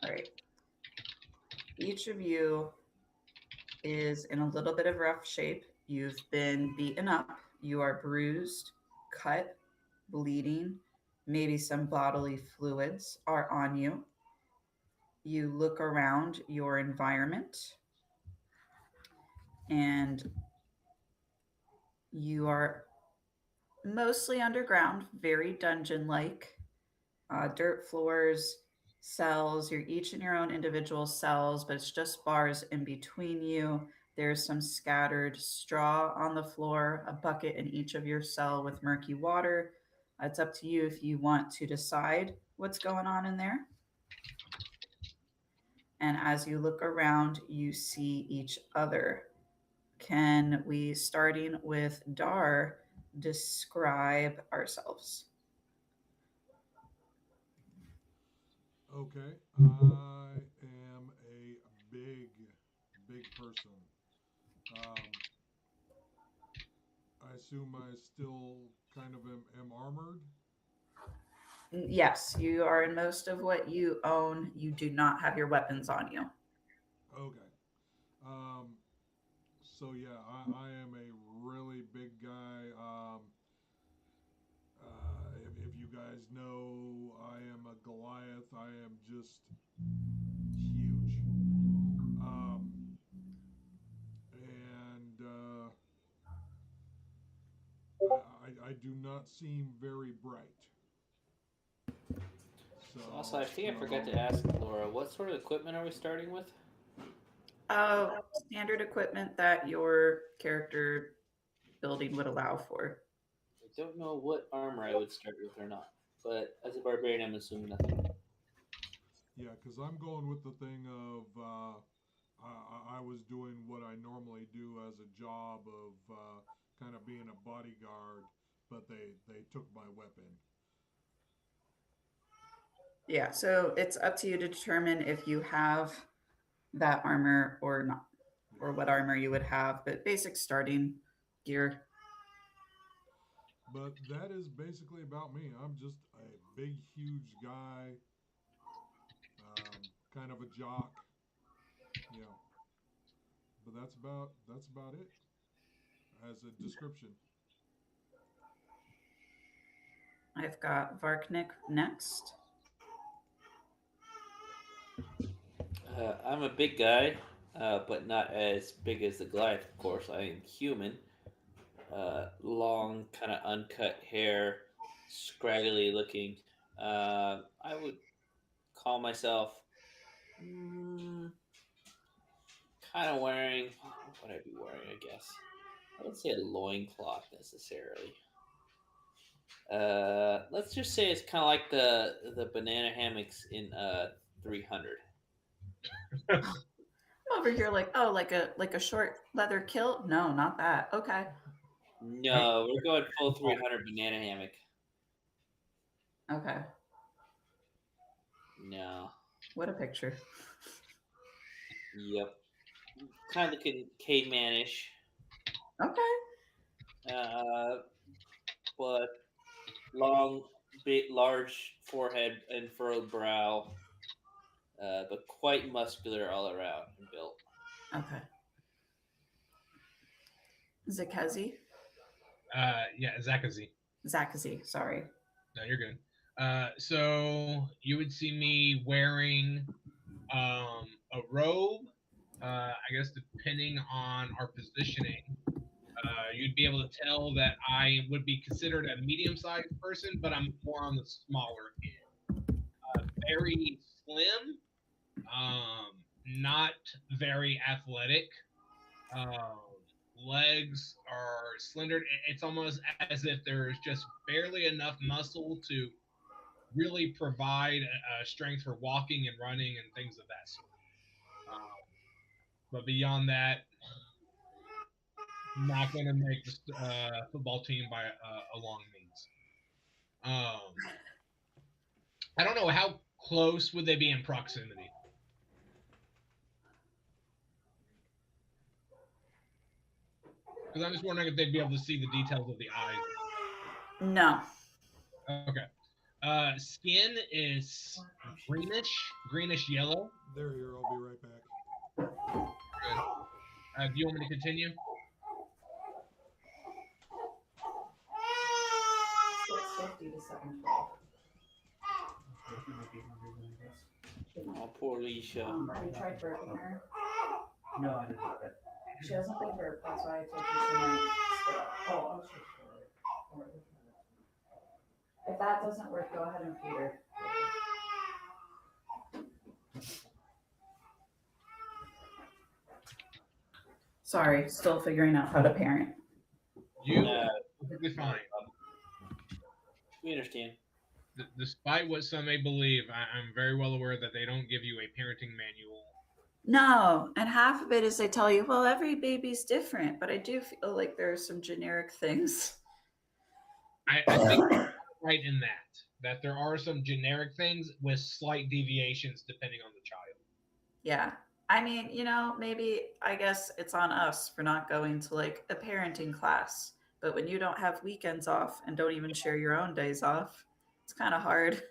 All right. Each of you is in a little bit of rough shape. You've been beaten up. You are bruised, cut, bleeding. Maybe some bodily fluids are on you. You look around your environment and you are mostly underground, very dungeon like. Dirt floors, cells. You're each in your own individual cells, but it's just bars in between you. There's some scattered straw on the floor, a bucket in each of your cell with murky water. It's up to you if you want to decide what's going on in there. And as you look around, you see each other. Can we, starting with Dar, describe ourselves? Okay, I am a big person. Um, I assume I still kind of am armored. Yes, you are in most of what you own. You do not have your weapons on you. Okay. Um, so yeah, I am a really big guy. If you guys know, I am a Goliath. I am just huge. Um, and I do not seem very bright. Also, So I think I forgot to ask Laura, what sort of equipment are we starting with? Standard equipment that your character building would allow for. I don't know what armor I would start with or not, but as a barbarian, I'm assuming nothing. yeah, because I'm going with the thing of I was doing what I normally do as a job of kind of being a bodyguard, but they took my weapon. Yeah, so it's up to you to determine if you have that armor or not, or Yeah, what armor you would have, but basic starting gear. but that is basically about me. I'm just a big, huge guy, kind of a jock. Yeah, but that's about it as a description. I've got Varknik next. I'm a big guy, but not as big as the Goliath, of course. I am human. Long, kind of uncut hair, scraggly looking. I would call myself mm, kind of wearing. What would I be wearing? I guess I wouldn't say a loincloth necessarily. Let's just say it's kind of like the banana hammocks in 300. I'm over here like, oh, like a short leather kilt? No, not that. Okay. No, we're going full 300 banana hammock. Okay. No. What a picture. Yep. Kind of looking cavemanish, Okay. uh, but long, big, large forehead and furrowed brow, but quite muscular all around and built. Okay. Zakazi. Yeah, Zakazi. Zakazi, sorry. No, you're good. So you would see me wearing a robe. I guess depending on our positioning, you'd be able to tell that I would be considered a medium-sized person, but I'm more on the smaller end. Very slim, not very athletic. Um, Legs are slender. It's almost as if there's just barely enough muscle to really provide strength for walking and running and things of that sort. But beyond that, not going to make the football team by a long means. Um, I don't know how close would they be in proximity because I'm just wondering if they'd be able to see the details of the eyes. No. Okay. Skin is greenish yellow. They're here. I'll be right back. Good. Do you want me to continue? 650 to 712. Oh, poor Alicia. Have you tried burping her? No, I didn't. She doesn't think burp. That's why I told you she might spit. Oh, I'm sure. If that doesn't work, go ahead and feed her. Sorry, still figuring out how to parent. You Uh, perfectly fine. we understand. Despite what some may believe, I'm very well aware that they don't give you a parenting manual. No, and half of it is they tell you, well, every baby's different, but I do feel like there are some generic things. I think you're right in that there are some generic things with slight deviations depending on the child. Yeah. I mean, maybe I guess it's on us for not going to like a parenting class. But when you don't have weekends off and don't even share your own days off, it's kind of hard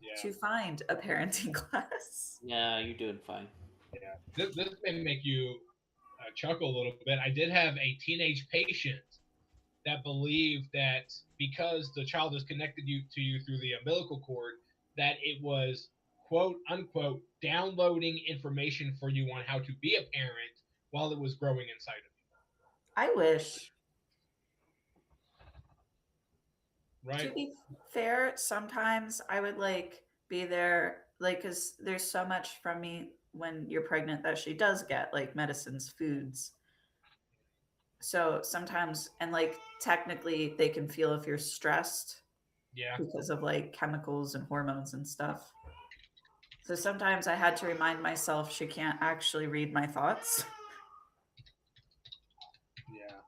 Yeah. to find a parenting class. Yeah, you're doing fine. Yeah. This may make you chuckle a little bit. I did have a teenage patient that believed that because the child is connected to you through the umbilical cord, that it was quote unquote downloading information for you on how to be a parent while it was growing inside of you. I wish. Right? To be fair, sometimes I would like be there, like, because there's so much from me when you're pregnant that she does get, like medicines, foods. So sometimes, and like technically, they can feel if you're stressed Yeah. because of like chemicals and hormones and stuff. So sometimes I had to remind myself she can't actually read my thoughts. Yeah.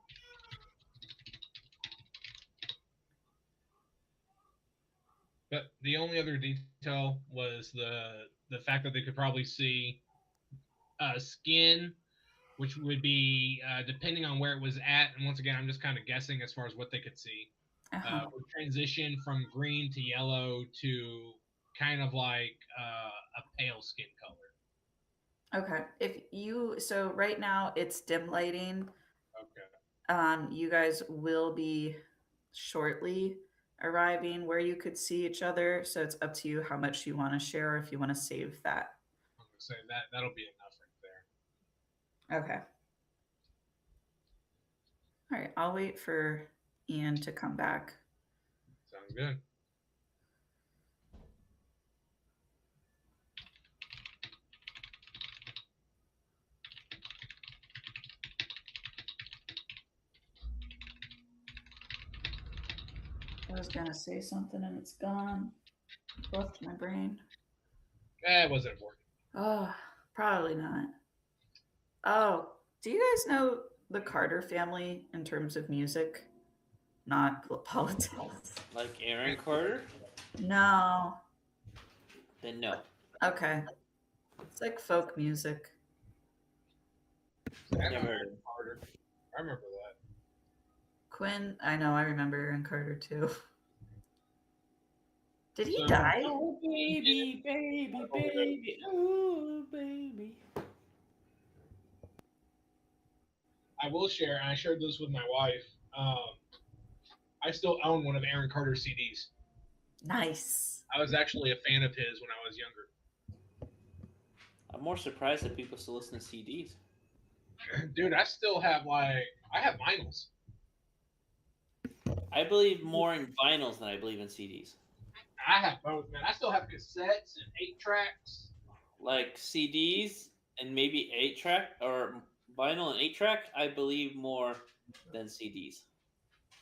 But the only other detail was the fact that they could probably see skin, which would be depending on where it was at. And once again, I'm just kind of guessing as far as what they could see. Would transition from green to yellow to kind of like a pale skin color. Okay. So right now it's dim lighting. Okay. You guys will be shortly arriving where you could see each other. So it's up to you how much you want to share, if you want to save that. I'm gonna say that'll be enough right there. Okay. All right. I'll wait for Ian to come back. Sounds good. I was gonna say something and it's gone. Left my brain. It wasn't important. Oh, probably not. Oh, do you guys know the Carter family in terms of music? Not politics. Like Aaron Carter? No. Then no. Okay. It's like folk music. Never heard of him. Carter. I remember that. Quinn, I know, I remember Aaron Carter too. Did he So- die? Oh, baby, baby, baby. Oh, baby. I will share, and I shared this with my wife. I still own one of Aaron Carter's CDs. Nice. I was actually a fan of his when I was younger. I'm more surprised that people still listen to CDs. Dude, I still have I have vinyls. I believe more in vinyls than I believe in CDs. I have both, man. I still have cassettes and 8-tracks. Like CDs and maybe 8-track or vinyl and 8-track, I believe more than CDs.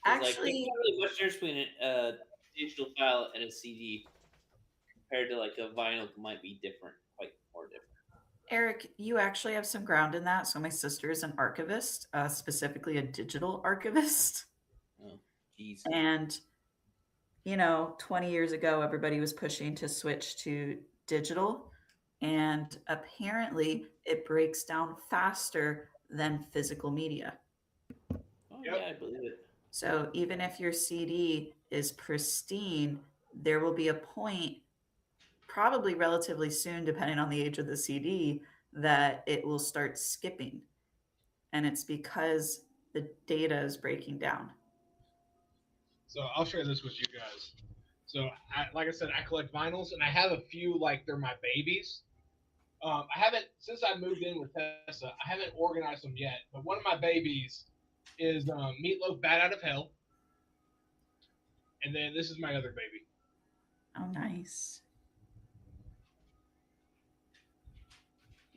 'Cause, like, there's Actually, not really much difference between a digital file and a CD compared to like a vinyl might be different, quite more different. Eric, you actually have some ground in that. So my sister is an archivist, specifically a digital archivist. Oh, jeez. And 20 years ago, everybody was pushing to switch to digital. And apparently, it breaks down faster than physical media. Oh Yep. yeah, I believe it. So even if your CD is pristine, there will be a point, probably relatively soon, depending on the age of the CD, that it will start skipping. And it's because the data is breaking down. So I'll share this with you guys. So, like I said, I collect vinyls, and I have a few like they're my babies. I haven't since I moved in with Tessa. I haven't organized them yet, but one of my babies is Meatloaf, "Bad Out of Hell," and then this is my other baby. Oh, nice.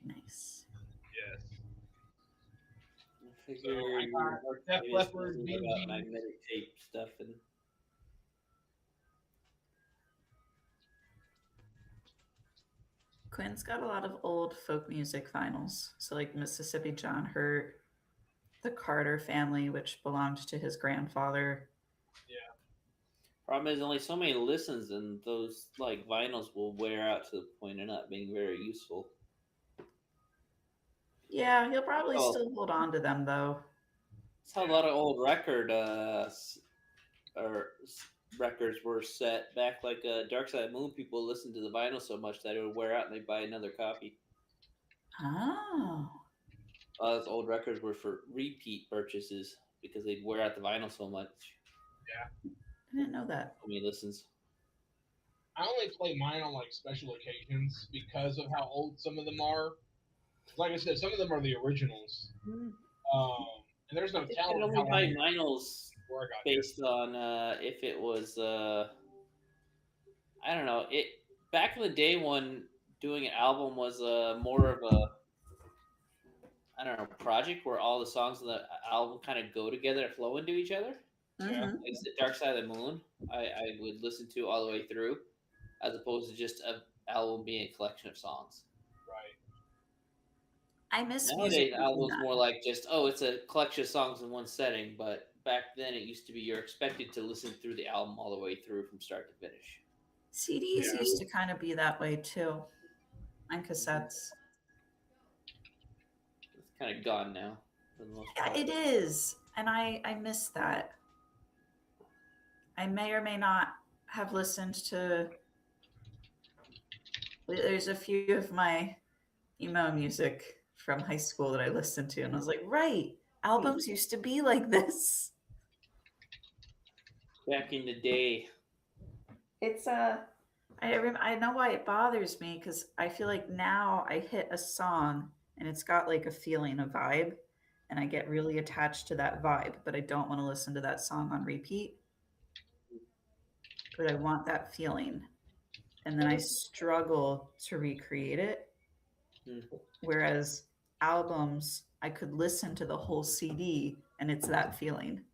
Nice. Yes. I So figure I got Def maybe Leppard, something Bee about Gees. magnetic tape stuff and Quinn's got a lot of old folk music vinyls. So, like Mississippi John Hurt, the Carter family, which belonged to his grandfather. problem is only so many listens, and those like vinyls will wear out to the point of not being very useful. Yeah, he'll probably Oh. still hold on to them, though. That's how a lot of old records were set back. Like Dark Side of the Moon, people listened to the vinyl so much that it would wear out, and they buy another copy. Oh. A lot of those old records were for repeat purchases because they'd wear out the vinyl so much. I didn't know that. So many listens. I only play mine on like special occasions because of how old some of them are. Like I said, some of them are the originals. And there's no I telling only how buy long vinyls before I got based on if it was I don't know, it back in the day when doing an album was more of a I don't know project where all the songs of the album kind of go together and flow into each other. Mhm. Like the Dark Side of the Moon, I would listen to all the way through, as opposed to just an album being a collection of songs. Right. I miss Nowadays, music. albums more like just it's a collection of songs in one setting. But back then, it used to be you're expected to listen through the album all the way through from start to finish. CDs used to kind of be that way too, and cassettes. It's kind of gone now for the most Yeah, part. it is, and I miss that. I may or may not have listened to. There's a few of my emo music from high school that I listened to, and I was like, right, albums used to be like this. Back in the day, It's I know why it bothers me because I feel like now I hit a song and it's got like a feeling, a vibe, and I get really attached to that vibe, but I don't want to listen to that song on repeat. But I want that feeling. And then I struggle to recreate it. Whereas albums, I could listen to the whole CD and it's that feeling.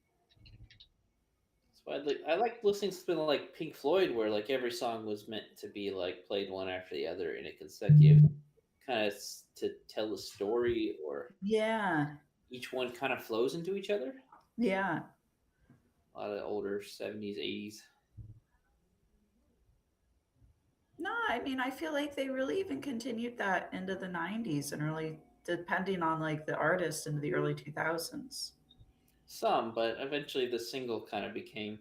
so I like listening to something like Pink Floyd, where like every song was meant to be like played one after the other in a consecutive kind of to tell a story, or Yeah. each one kind of flows into each other. Yeah. A lot of older 70s, 80s. No, I mean, I feel like they really even continued that into the 90s and really depending on like the artist into the early 2000s. Some, but eventually the single kind of became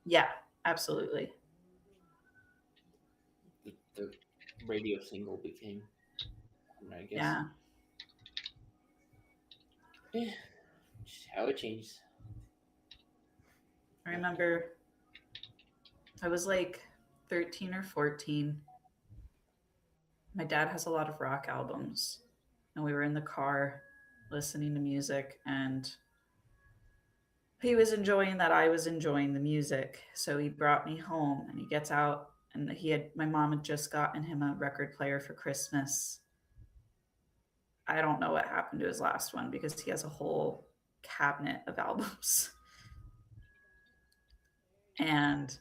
Yeah, absolutely. the radio single became, I guess. Yeah. Yeah, just how it changed. I remember I was like 13 or 14. My dad has a lot of rock albums, and we were in the car listening to music, and he was enjoying that I was enjoying the music. So he brought me home, and he gets out, and my mom had just gotten him a record player for Christmas. I don't know what happened to his last one because he has a whole cabinet of albums. And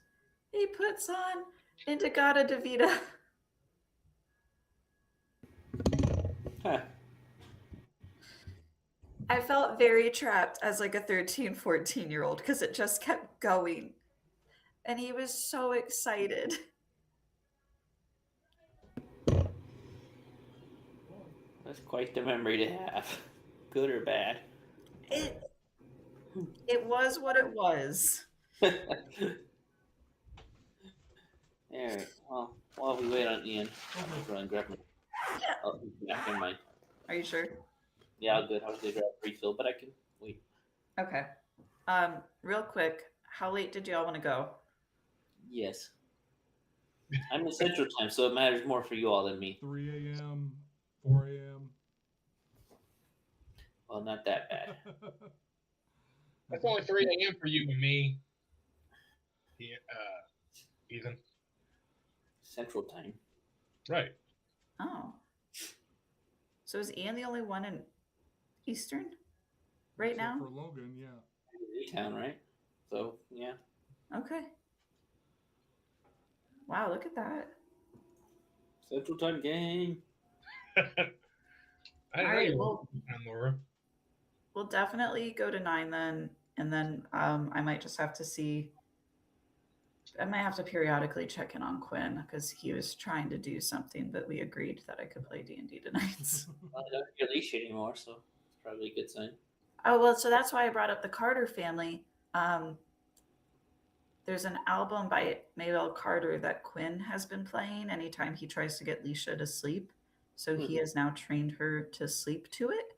he puts on Indigada Davida. Huh. I felt very trapped as like a 13, 14-year-old because it just kept going. And he was so excited. That's quite the memory to have, good or bad. It was what it was. Alright, well, while we wait on Ian, I'll Okay. just run and grab my. Yeah. Oh, yeah, never mind. Are you sure? Yeah, I'll good. I was gonna grab a refill, but I can wait. Okay. Real quick, how late did y'all want to go? Yes. I'm in Central Time, so it matters more for you all than me. 3 a.m., 4 a.m. Well, not that bad. That's only 3 a.m. for you and me. Yeah, Ethan. Central Time. Right. Oh. So is Ian the only one in Eastern right Except now? for Logan, yeah. Town, right? So yeah. Okay. Wow, look at that. Central Time gang. I didn't All know right, you well, were on Laura. we'll definitely go to 9 then, and then I might just have to see. I might have to periodically check in on Quinn because he was trying to do something, but we agreed that I could play D&D tonight. Well, I don't hear leash anymore, so it's probably a good sign. Oh, well, so that's why I brought up the Carter family. There's an album by Maybelle Carter that Quinn has been playing anytime he tries to get Leisha to sleep. So he has now trained her to sleep to it.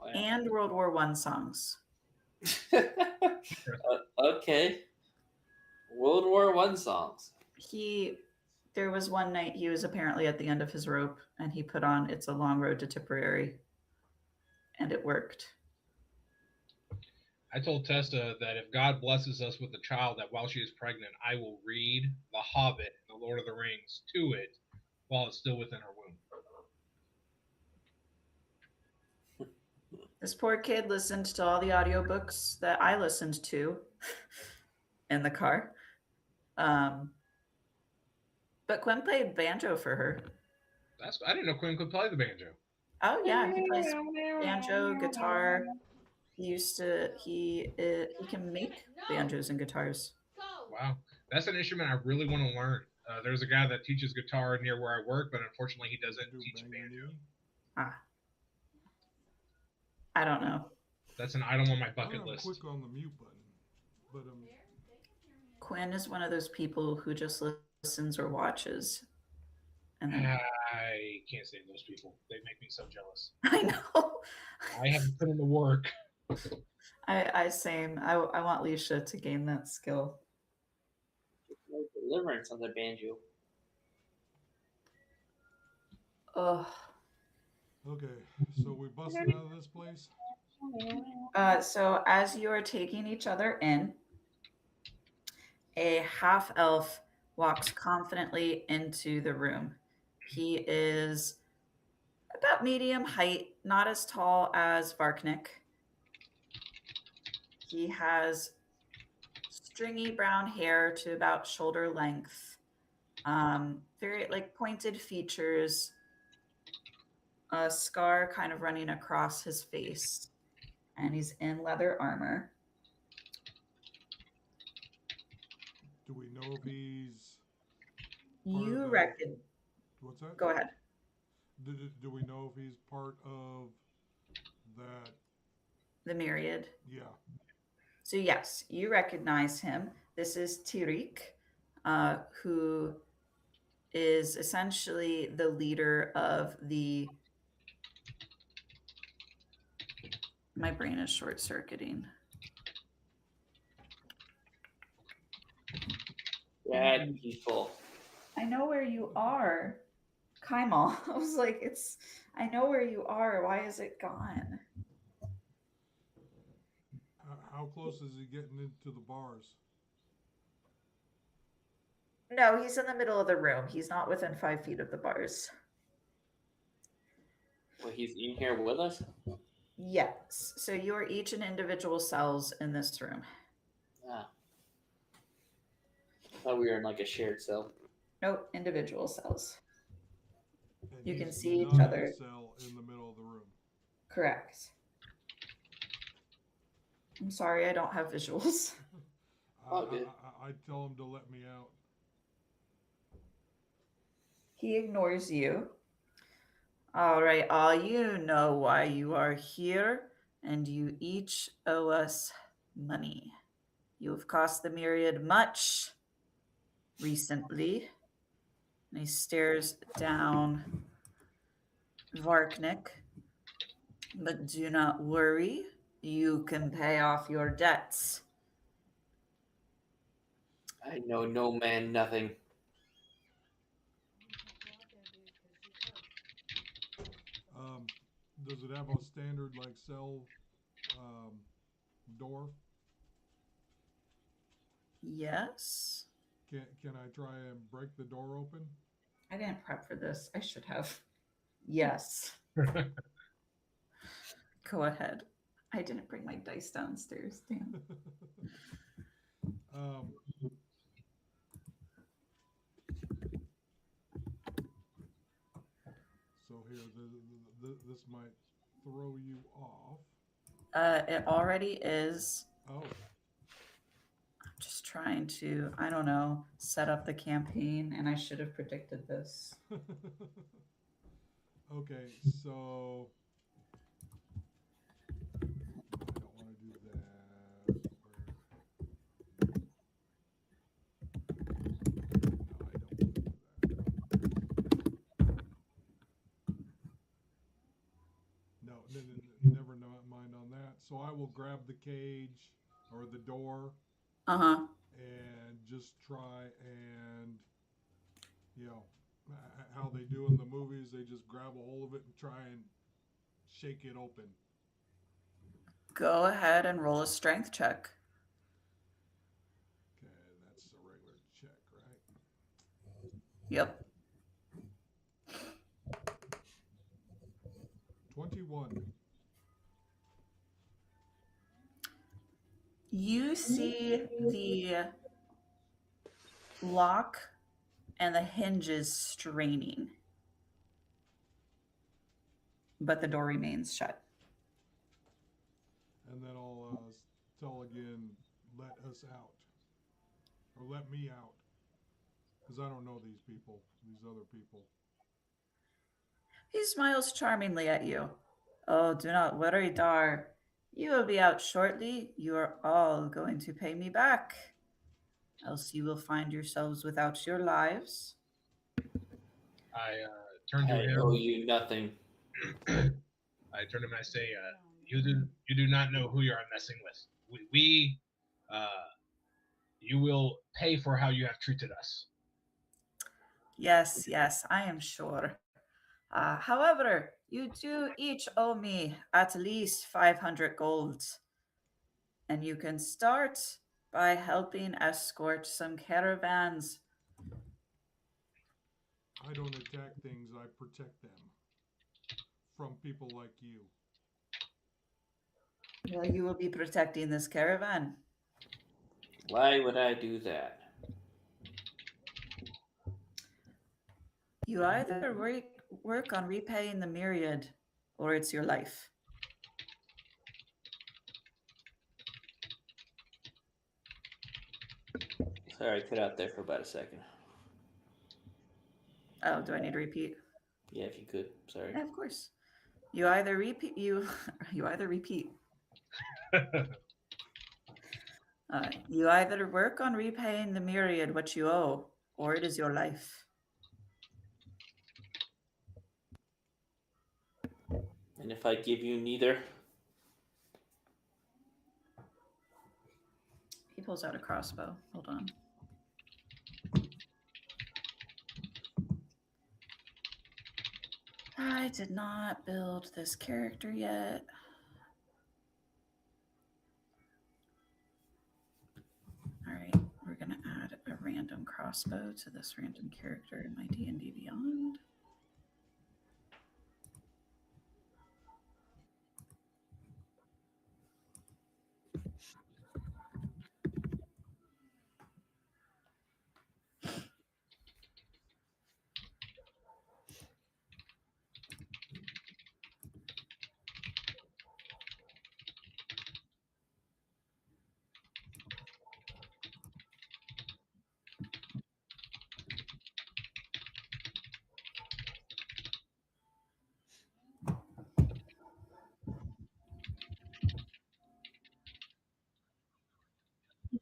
Wow. And World War I songs. Okay. World War I songs. There was one night he was apparently at the end of his rope and he put on It's a Long Road to Tipperary and it worked. I told Testa that if God blesses us with a child, that while she is pregnant, I will read The Hobbit and The Lord of the Rings to it while it's still within her womb. This poor kid listened to all the audiobooks that I listened to in the car. But Quinn played banjo for her. I didn't know Quinn could play the banjo. Oh yeah, he plays banjo, guitar. He can make banjos and guitars. Wow, that's an instrument I really want to learn. There's a guy that teaches guitar near where I work, but unfortunately, he doesn't Do teach bang banjo. Ah, I don't know. That's an item on my I'm bucket list. quick on the mute button, but Quinn is one of those people who just listens or watches. And then I can't stand those people. They make me so jealous. I know. I haven't put in the work. Same. I want Leisha to gain that skill. No deliverance on the banjo. Oh. okay. So we busted out of this place. So as you are taking each other in, a half elf walks confidently into the room. He is about medium height, not as tall as Varknik. He has stringy brown hair to about shoulder length, very like pointed features, a scar kind of running across his face, and he's in leather armor. Do we know if he's You the- reckon? what's that? Go ahead. Do we know if he's part of that? The Myriad. Yeah. So yes, you recognize him. This is Tirik, who is essentially the leader of the. My brain is short circuiting. Bad people. I know where you are, Kaimal. I was like, I know where you are. Why is it gone? How close is he getting into the bars? No, he's in the middle of the room. He's not within 5 feet of the bars. Well, he's in here with us. Yes. So you are each in individual cells in this room. Ah. I thought we were in like a shared cell. Nope, individual cells. And You can he's see each not in a other. cell in the middle of the room. Correct. I'm sorry, I don't have visuals. Oh, good. I tell him to let me out. He ignores you. All right, all you know why you are here, and you each owe us money. You have cost the Myriad much. recently. And he stares down Varknik. But do not worry, you can pay off your debts. I know no man nothing. Does it have a standard like cell door? Yes. Can I try and break the door open? I didn't prep for this. I should have. Yes. Go ahead. I didn't bring my dice downstairs. Damn. So here, this might throw you off. It already is. Oh, I'm just trying to, I don't know, set up the campaign, and I should have predicted this. okay. So I don't want to do that. No, never mind on that. So I will grab the cage or the door Uh huh. and just try and, how they do in the movies, they just grab a hold of it and try and shake it open. Go ahead and roll a strength check. Okay, that's a regular check, right? Yep. 21. You see the lock and the hinges straining, but the door remains shut. And then I'll tell again, let us out. Or let me out. Because I don't know these people, these other people. He smiles charmingly at you. Oh, do not worry, Dar. You will be out shortly. You are all going to pay me back. Else you will find yourselves without your lives. I turn to I him. owe you nothing. I turn to him and I say, you do not know who you are messing with. You will pay for how you have treated us. Yes, I am sure. However, you do each owe me at least 500 gold. And you can start by helping escort some caravans. I don't attack things, I protect them. From people like you. Well, you will be protecting this caravan. Why would I do that? You either work on repaying the myriad, or it's your life. Sorry, I cut out there for about a second. Oh, do I need to repeat? Yeah, if you could. Sorry. Yeah, of course. You either repeat. You either repeat. You either work on repaying the myriad what you owe, or it is your life. And if I give you neither? He pulls out a crossbow. Hold on. I did not build this character yet. All right, we're going to add a random crossbow to this random character in my D&D Beyond.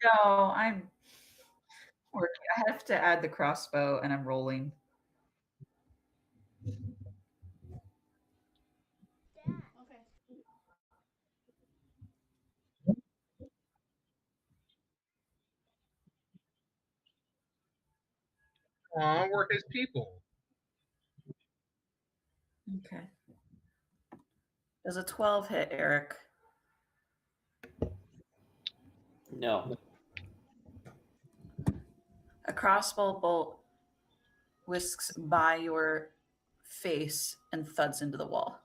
No, I'm working. I have to add the crossbow, and I'm rolling. Okay. Work as people. Okay. Does a 12 hit, Eric? No. A crossbow bolt whisks by your face and thuds into the wall.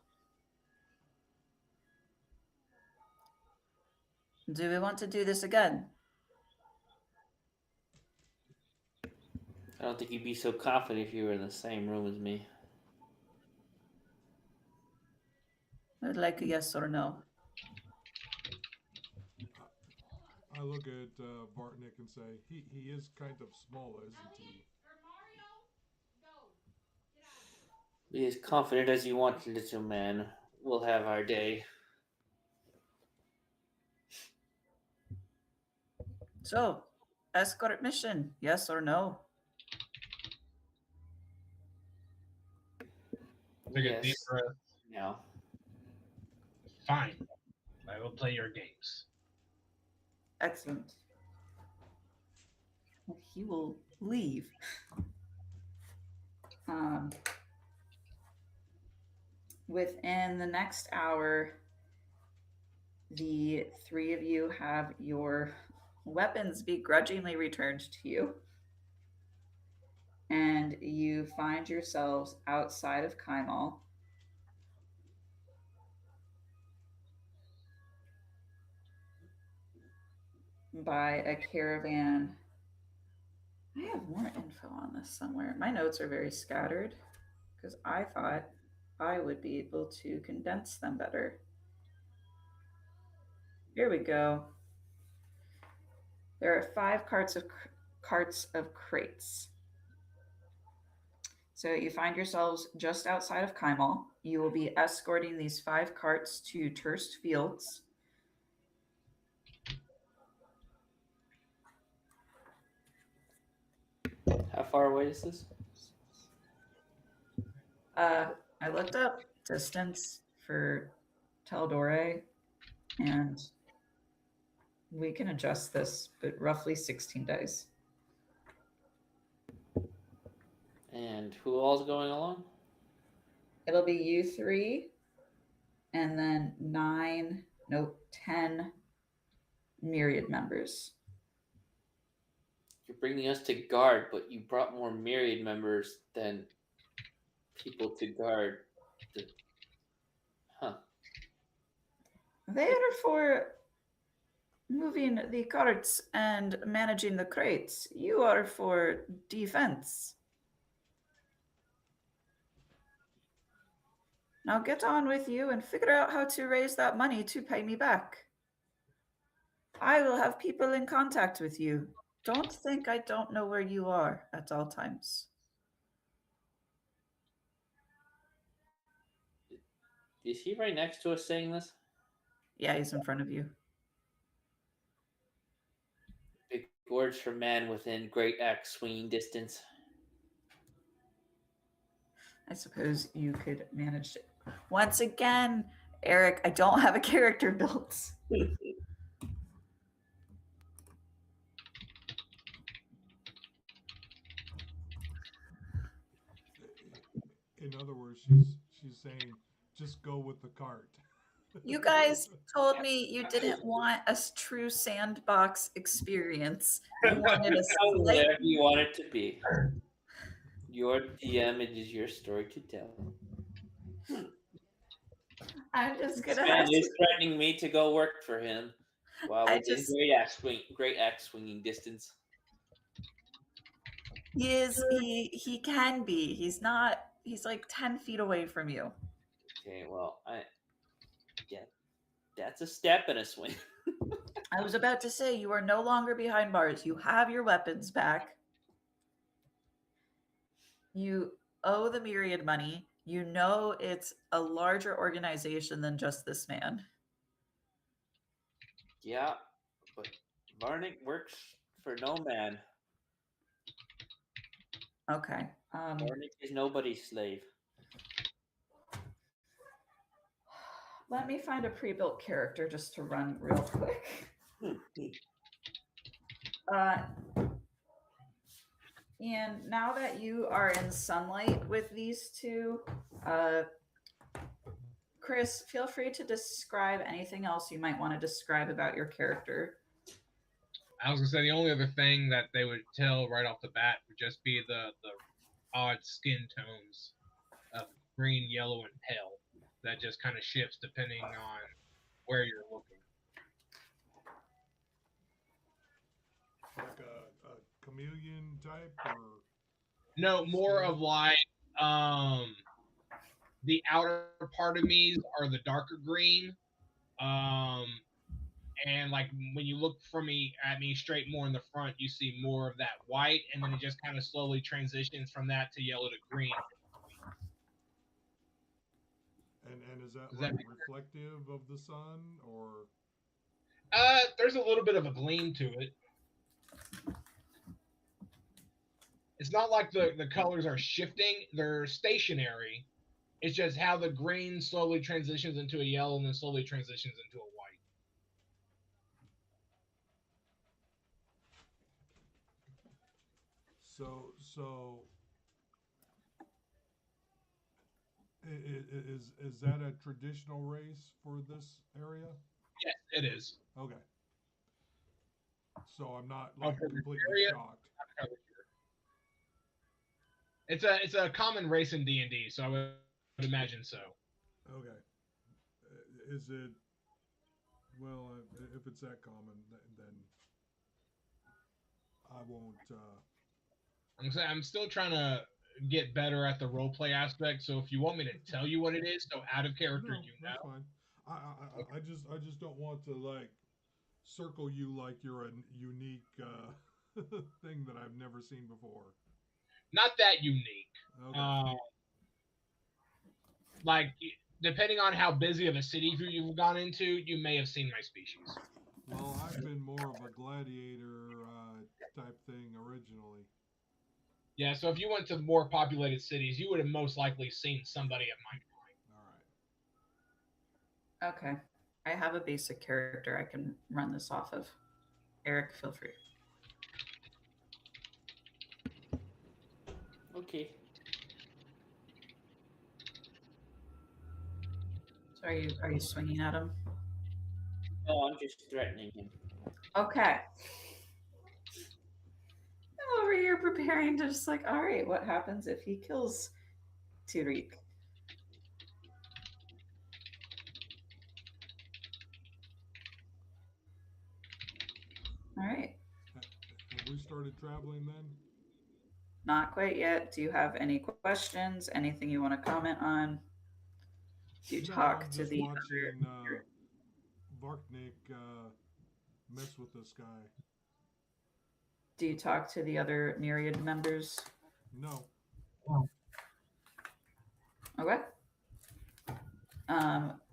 Do we want to do this again? I don't think you'd be so confident if you were in the same room as me. I would like a yes or no. I look at Vartnik and say, he is kind of small, isn't he? Be as confident as you want, little man. We'll have our day. So, escort mission, yes or no? Take a deep Yes. breath. No. Fine. I will play your games. Excellent. He will leave. Within the next hour, the three of you have your weapons begrudgingly returned to you. And you find yourselves outside of Kaimal. By a caravan. I have more info on this somewhere. My notes are very scattered because I thought I would be able to condense them better. Here we go. There are 5 carts of crates. So you find yourselves just outside of Kaimal. You will be escorting these 5 carts to Turst Fields. How far away is this? I looked up distance for Taldore, and we can adjust this, but roughly 16 days. And who all's going along? It'll be you 3, and then 10 myriad members. You're bringing us to guard, but you brought more myriad members than people to guard. Huh. They are for moving the carts and managing the crates. You are for defense. Now get on with you and figure out how to raise that money to pay me back. I will have people in contact with you. Don't think I don't know where you are at all times. Is he right next to us saying this? Yeah, he's in front of you. Big words for man within great axe swinging distance. I suppose you could manage it. Once again, Eric, I don't have a character built. In other words, she's saying, just go with the cart. You guys told me you didn't want a true sandbox experience. You wanted a slight... Whatever you want it to be. Your DM, it is your story to tell. I'm just gonna Man have is to... threatening me to go work for him while I within just- great axe swinging distance. He can be. He's not. He's like 10 feet away from you. Okay, well, that's a step and a swing. I was about to say you are no longer behind bars. You have your weapons back. You owe the myriad money. You know it's a larger organization than just this man. Yeah, but Varnick works for no man. Okay. Varnick is nobody's slave. Let me find a pre-built character just to run real quick. And now that you are in sunlight with these two, Chris, feel free to describe anything else you might want to describe about your character. I was gonna say the only other thing that they would tell right off the bat would just be the odd skin tones of green, yellow, and pale that just kind of shifts depending on where you're looking. Like a chameleon type, or No, more Skin? of like the outer part of me are the darker green. And like when you look from me at me straight more in the front, you see more of that white, and then it just kind of slowly transitions from that to yellow to green. and is that Does like that make reflective of the sun, or There's a little bit of a gleam to it. It's not like the colors are shifting, they're stationary. It's just how the green slowly transitions into a yellow and then slowly transitions into a white. so is that a traditional race for this area? Yes, it is. Okay. So I'm not Oh, like for this completely area? shocked. It's a common race in D&D, so I would imagine so. Okay. Is it, well, if it's that common, then I won't. I'm still trying to get better at the role play aspect. So if you want me to tell you what it is, so out of character, No, you that's know. fine. I just don't want to like circle you like you're a unique thing that I've never seen before. Not that unique. Okay. Like depending on how busy of a city you've gone into, you may have seen my species. Well, I've been more of a gladiator type thing originally. Yeah, so if you went to more populated cities, you would have most likely seen somebody of my All right. Okay. I have a basic character I can run this off of. Eric, feel free. Okay. So are you swinging at him? Oh, I'm just threatening him. Okay. I'm over here preparing to just like, all right, what happens if he kills Tariq? All right. Have we started traveling then? Not quite yet. Do you have any questions? Anything you want to comment on? Do you No, talk I'm to just the watching other? Varknik mess with this guy. Do you talk to the other Myriad members? No. Okay.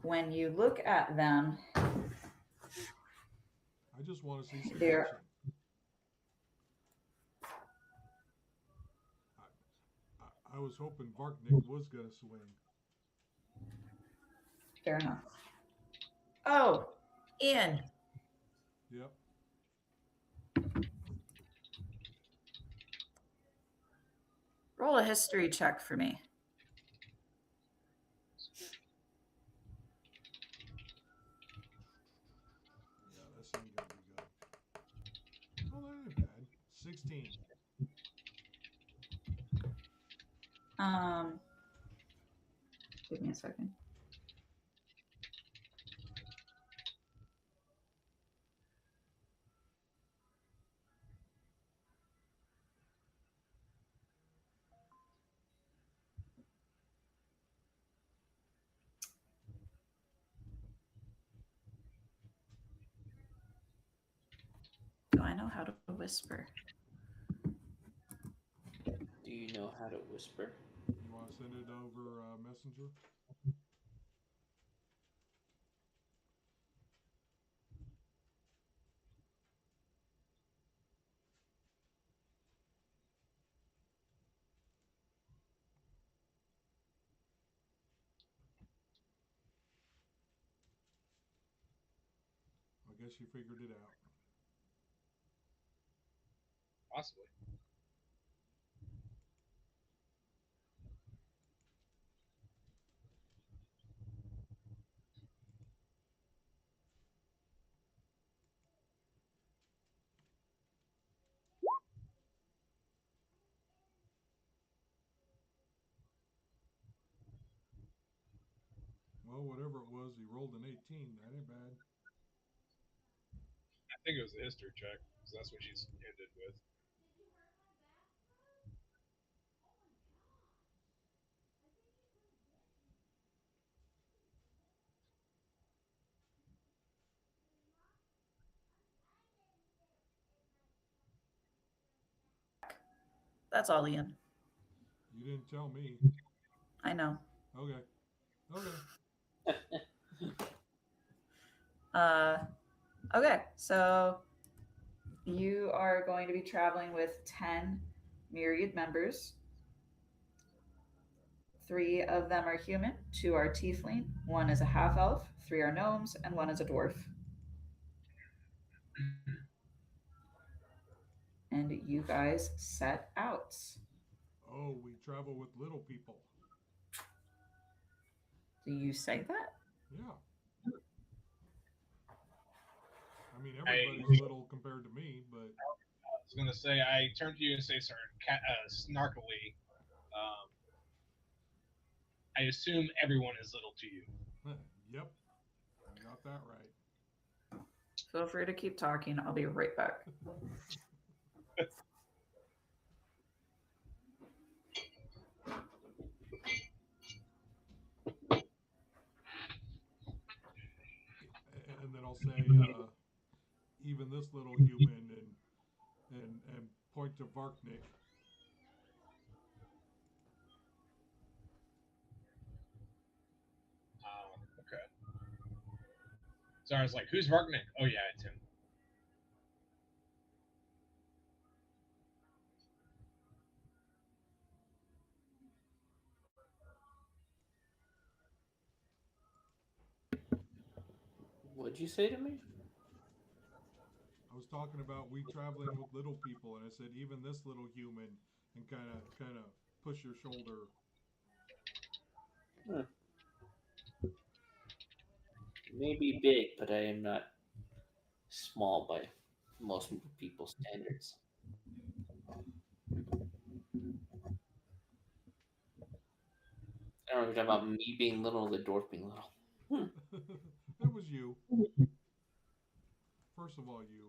When you look at them, I just want to see some There- action. I was hoping Varknik was gonna swing. fair enough. Oh, Ian, Yep. roll a history check for me. Yeah, this ain't gonna be good. Oh, that ain't bad. 16. Give me a second. Do I know how to whisper? Do you know how to whisper? You want to send it over Messenger? guess you figured it out. Possibly. Well, whatever it was, he rolled an 18. That ain't bad. I think it was a history check, because that's what she's ended with. That's all, Ian. You didn't tell me. I know. Okay. Okay. Okay, so you are going to be traveling with 10 myriad members. 3 of them are human, 2 are tiefling, 1 is a half elf, 3 are gnomes, and 1 is a dwarf. And you guys set out. Oh, we travel with little people. Do you say that? Yeah. I mean, everybody's little compared to me, but I was going to say, I turn to you and say, snarkily, I assume everyone is little to you. yep, you got that right. Feel free to keep talking. I'll be right back. And then I'll say, even this little human, and point to Varknik. Okay. So I was like, who's Varknik? Oh, yeah, it's him. What'd you say to me? I was talking about we traveling with little people, and I said even this little human, and kind of push your shoulder. Maybe big, but I am not small by most people's standards. I don't know if you're talking about me being little or the dwarf being little. It was you. First of all, you,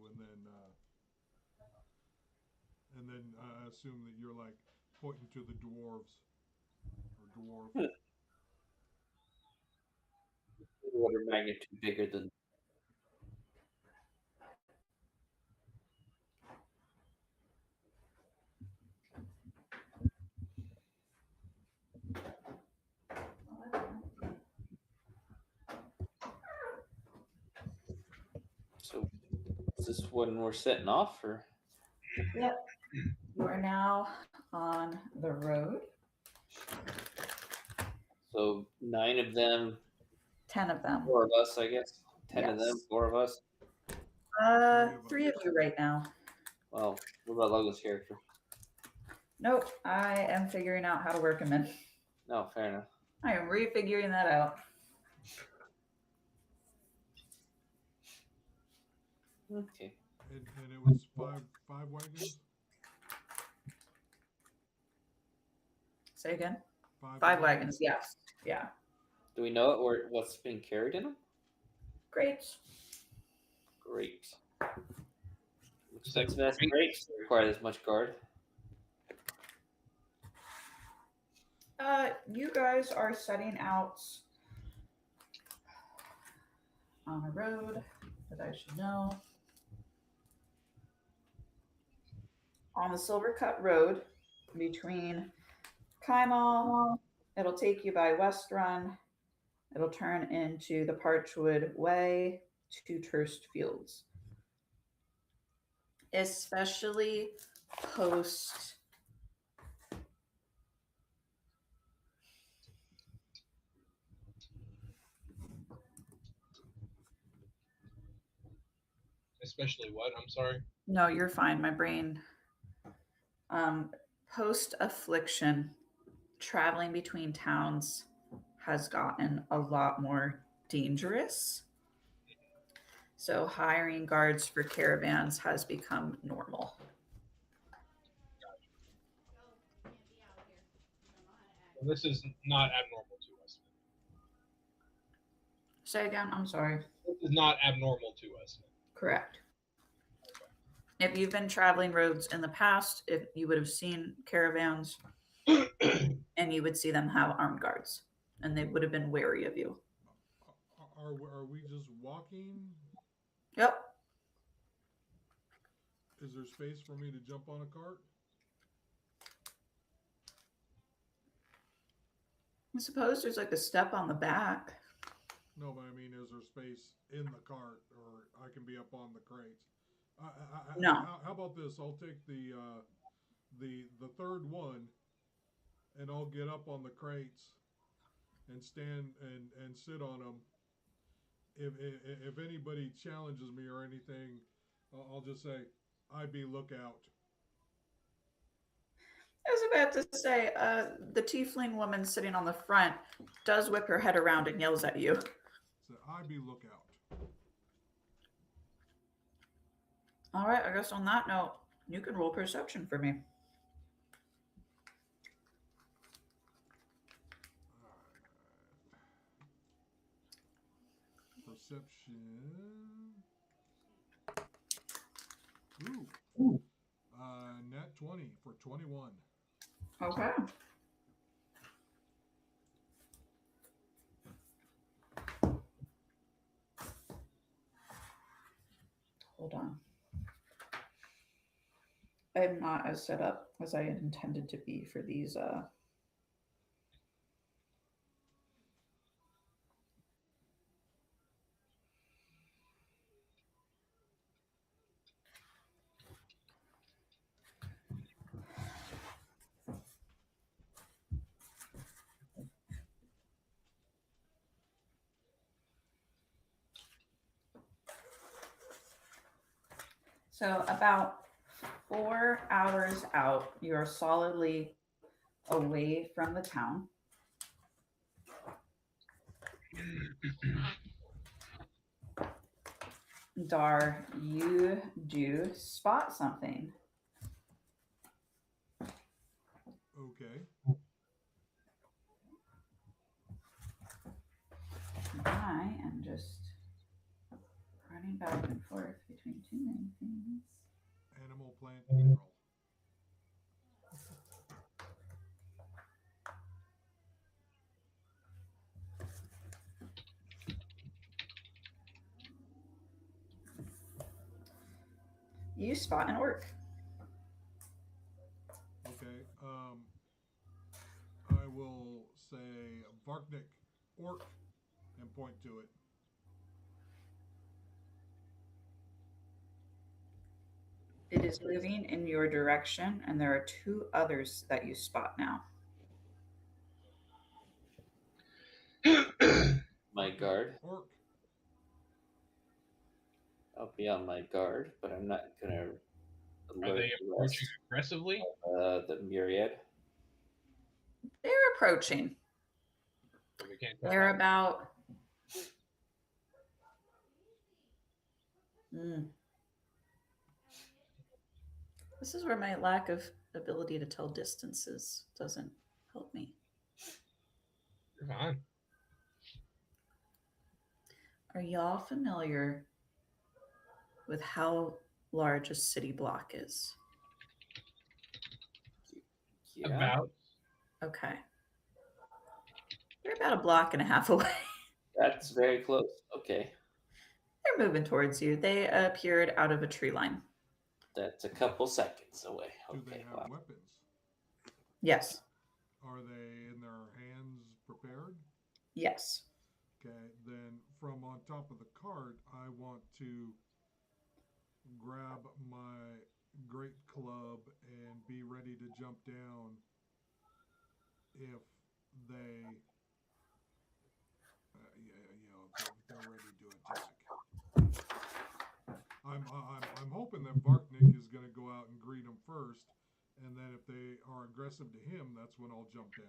and then I assume that you're like pointing to the dwarves or dwarf. Order of magnitude bigger than. So, is this when we're setting off, or? Yep. You are now on the road. So 9 of them, 10 of them. 4 of us, I guess. 10 of them, Yes. 4 of us. 3 of you right now. Well, what about Logan's character? Nope. I am figuring out how to work him in. No, fair enough. I am refiguring that out. Okay. And it was five wagons. Say again. 5 5 wagons. Yes. Yeah. Do we know it or what's being carried in them? Grapes. Grapes. Looks like that's grapes require this much guard. You guys are setting out on a road that I should know. On the Silver Cut Road between Kaimal, it'll take you by West Run. It'll turn into the Parchwood Way to Turst Fields. Especially post Especially what? I'm sorry. No, you're fine. My brain. Post affliction, traveling between towns has gotten a lot more dangerous. So hiring guards for caravans has become normal. Well, this is not abnormal to us. Say again, I'm sorry. This is not abnormal to us. Correct. If you've been traveling roads in the past, if you would have seen caravans and you would see them have armed guards and they would have been wary of you. Are we just walking? Yep. Is there space for me to jump on a cart? I suppose there's like a step on the back. No, but I mean, is there space in the cart, or I can be up on the crates? No. How about this? I'll take the third one, and I'll get up on the crates, and stand and sit on them. If anybody challenges me or anything, I'll just say, "I be lookout." I was about to say, the tiefling woman sitting on the front does whip her head around and yells at you. So I be lookout. All right, I guess on that note, you can roll perception for me. Perception. Nat 20 for 21. Okay. Hold on. I'm not as set up as I intended to be for these So about 4 hours out, you're solidly away from the town. Dar, you do spot something. Okay. I am just running back and forth between too many things. Animal, plant, mineral. You spot an orc. Okay. I will say Varknik, orc, and point to it. It is moving in your direction, and there are 2 others that you spot now. My guard. Orc. I'll be on my guard, but I'm not gonna Are alert they the approaching rest aggressively? of the myriad. They're approaching. We can't tell They're that. about This is where my lack of ability to tell distances doesn't help me. You're fine. Are y'all familiar with how large a city block is? Yeah. About. Okay. They're about a block and a half away. That's very close. Okay. They're moving towards you. They appeared out of a tree line. That's a couple seconds away. Do Okay. they have Wow. weapons? Yes. Are they in their hands prepared? Yes. Okay, then from on top of the cart, I want to grab my great club and be ready to jump down if they, they're ready to attack. hoping that Varknik is going to go out and greet him first, and then if they are aggressive to him, that's when I'll jump down.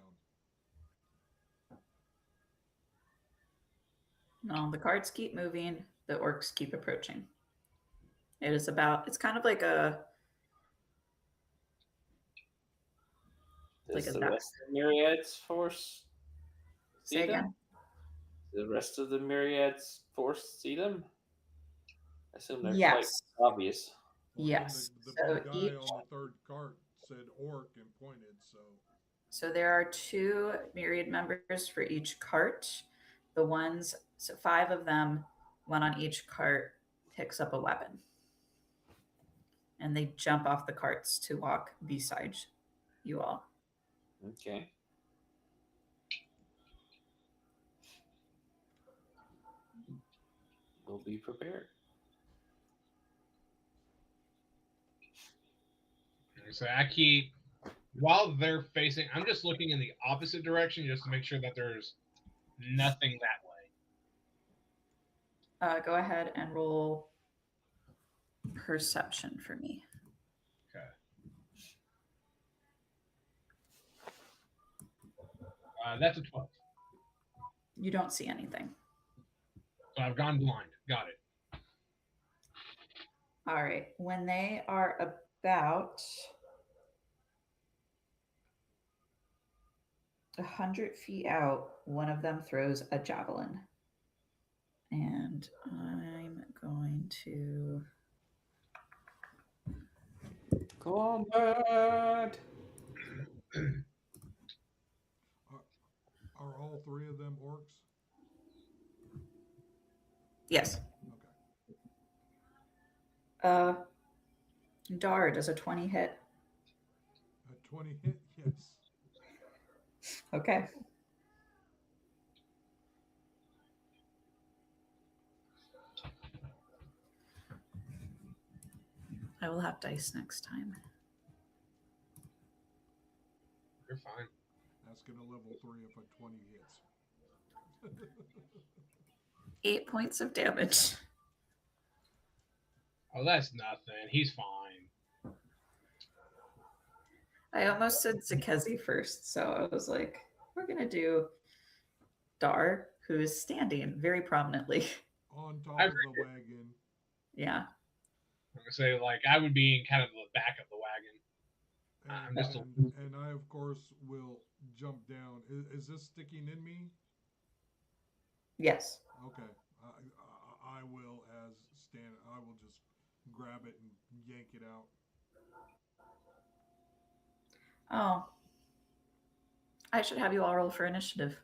No, the cards keep moving. The orcs keep approaching. It's kind of like Does a the duck. rest of the Myriad's force see Say them? again. The rest of the Myriad's force see them? I assume they're Yes. quite obvious. Well, Yes. The So guy each on the third cart said orc and pointed, so. So there are 2 myriad members for each cart. So 5 of them, one on each cart, picks up a weapon. And they jump off the carts to walk beside you all. Okay. We'll be prepared. So I keep, while they're facing, I'm just looking in the opposite direction just to make sure that there's nothing that way. Go ahead and roll perception for me. Okay. That's a 12. You don't see anything. So I've gone blind. Got it. All right. When they are about 100 feet out, one of them throws a javelin. And I'm going to... Combat! Are all 3 of them orcs? Yes. Okay. Dar, does a 20 hit? A 20 hit? Yes. Okay. I will have dice next time. You're fine. Asking a level 3 if a 20 hits. 8 points of damage. Oh, that's nothing. He's fine. I almost said Zakezi first, so I was like, we're going to do Dar, who is standing very prominently. On top of the wagon. Yeah. I'm gonna say, like, I would be in kind of the back of the wagon. I'm just And I, of course, will jump down. Is this sticking in me? Yes. Okay. I will, as stand, I will just grab it and yank it out. Oh. I should have you all roll for initiative.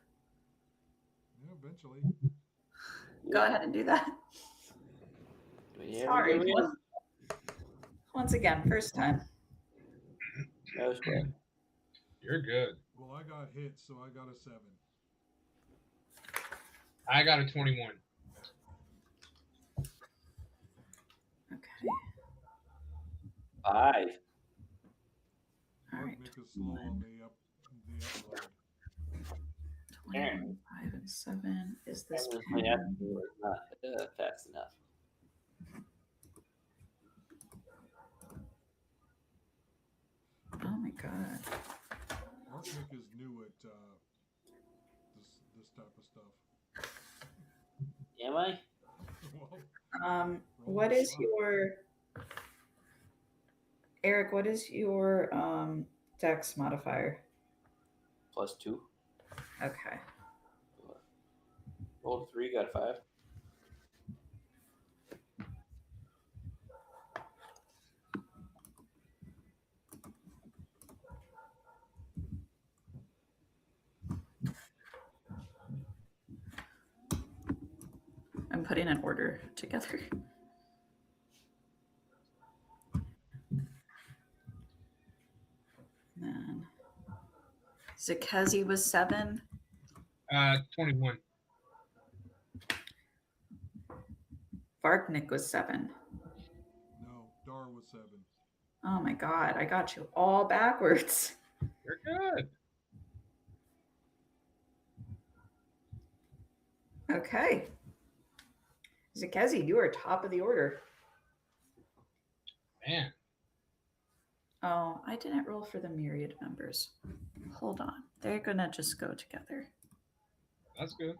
Yeah, eventually. Go ahead and do that. Yeah, Sorry. Once again, first time. That was good. You're good. Well, I got hit, so I got a 7. I got a 21. Okay. 5. All right. Nick is slow on the upload. 21, 5, and 7. Is this My pen? afternoon was not fast enough. Oh my god. Nick is new at this type of stuff. Am I? Well, What is your Eric? What is your Dex modifier? +2. Okay. Rolled 3, got a 5. I'm putting an order together. Then Zakezi was 7. 21. Varknik was 7. No, Dar was 7. Oh my god, I got you all backwards. You're good. Okay. Zakezi, you are top of the order. Man, Oh, I didn't roll for the myriad members. Hold on. They're gonna just go together. that's good.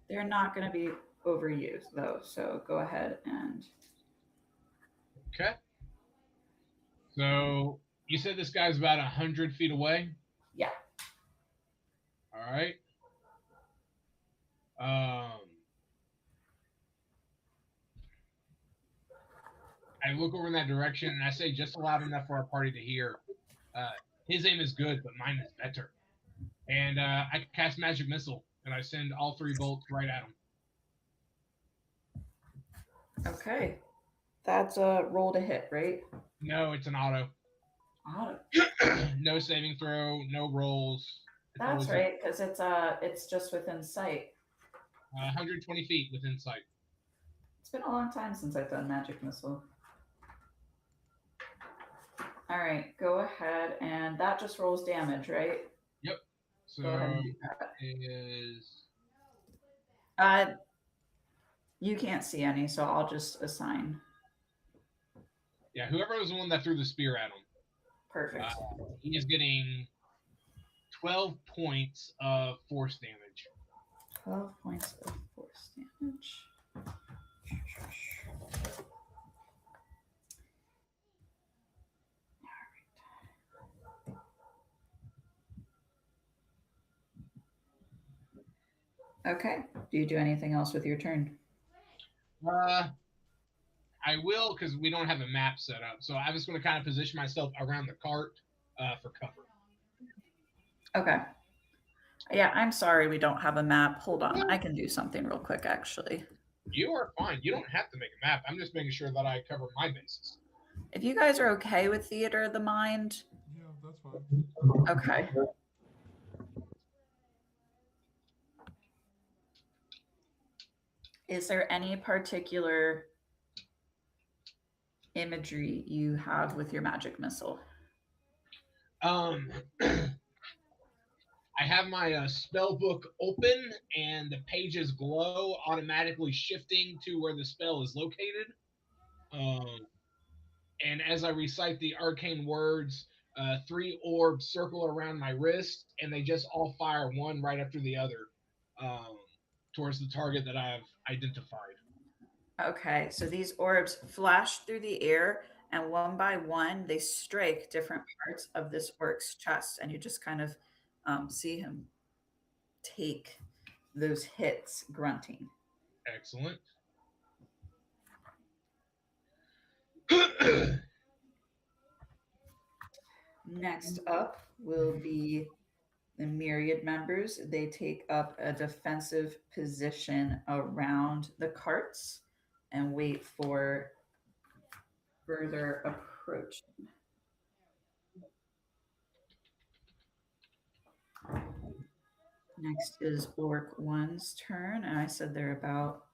They're not gonna be overused though, so go ahead and Okay. So you said this guy's about 100 feet away. yeah. All right. I look over in that direction and I say just loud enough for our party to hear. His aim is good, but mine is better. And I cast magic missile and I send all 3 bolts right at him. Okay. That's a roll to hit, right? No, it's an auto. Auto. No saving throw, no rolls. It's That's always right, because it's just within sight. 120 feet within sight. It's been a long time since I've done magic missile. All right, go ahead, and that just rolls damage, right? So Go ahead and do that. is You can't see any, so I'll just assign. yeah, whoever was the one that threw the spear at him. Perfect. He is getting 12 points of force damage. 12 points of force damage. Okay. Do you do anything else with your turn? I will because we don't have a map set up. So I'm just going to kind of position myself around the cart for cover. Okay. Yeah, I'm sorry we don't have a map. Hold on. I can do something real quick, actually. You are fine. You don't have to make a map. I'm just making sure that I cover my bases. If you guys are okay with Theater of the Mind, Yeah, that's fine. okay. Is there any particular imagery you have with your magic missile? I have my spell book open and the pages glow, automatically shifting to where the spell is located. And as I recite the arcane words, 3 orbs circle around my wrist, and they just all fire one right after the other towards the target that I've identified. Okay, so these orbs flash through the air, and one by one, they strike different parts of this orc's chest, and you just kind of see him take those hits, grunting. Excellent. Next up will be the myriad members. They take up a defensive position around the carts and wait for further approach. Next is Orc 1's turn, and I said they're about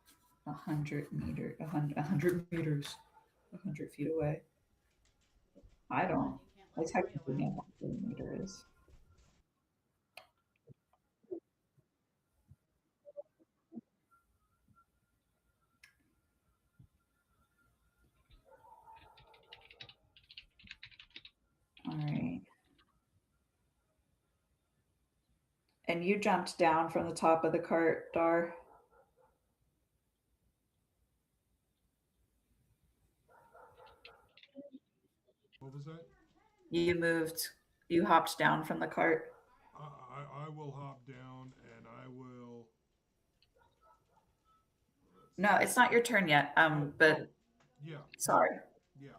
100 meters, 100 feet away. I don't. I technically know what a meter is. All right. And you jumped down from the top of the cart, Dar. What was that? You hopped down from the cart. I will hop down and I will. No, it's not your turn yet. But Yeah, sorry. yeah.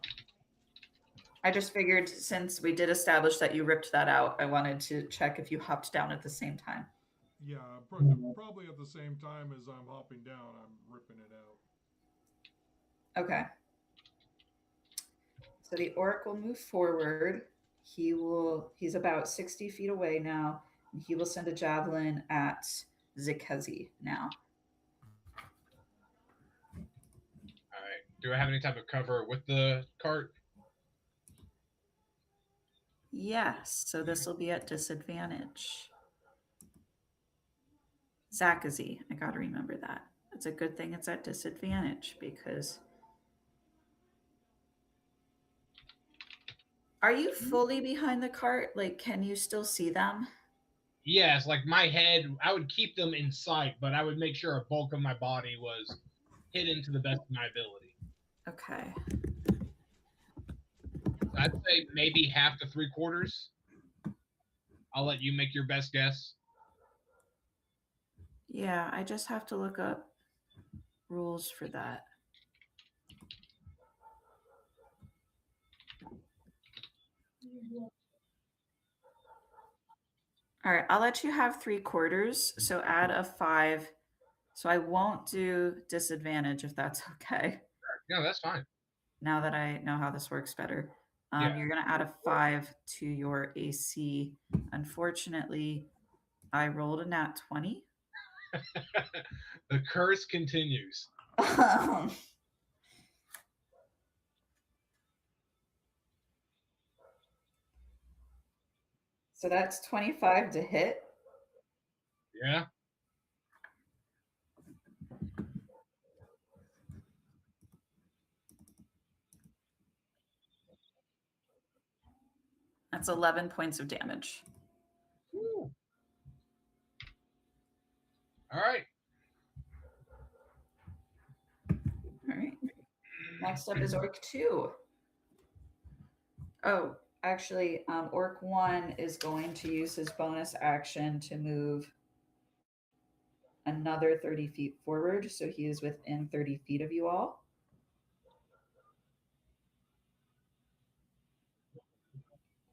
I just figured since we did establish that you ripped that out, I wanted to check if you hopped down at the same time. Yeah, probably at the same time as I'm hopping down, I'm ripping it out. Okay. So the orc will move forward. He's about 60 feet away now, and he will send a javelin at Zikazi now. All right. Do I have any type of cover with the cart? Yes, so this will be at disadvantage. Zakazi, I gotta remember that. It's a good thing it's at disadvantage because. Are you fully behind the cart? Like, can you still see them? Yes, like my head, I would keep them in sight, but I would make sure a bulk of my body was hidden to the best of my ability. Okay. I'd say maybe half to 3/4. I'll let you make your best guess. Yeah, I just have to look up rules for that. All right, I'll let you have 3/4. So add a 5. So I won't do disadvantage if that's okay. No, that's fine. Now that I know how this works better. Yeah. You're going to add a 5 to your AC. Unfortunately, I rolled a nat 20. The curse continues. So that's 25 to hit. Yeah. That's 11 points of damage. Woo. All right. All right. Next up is Orc 2. Oh, actually, Orc 1 is going to use his bonus action to move another 30 feet forward. So he is within 30 feet of you all.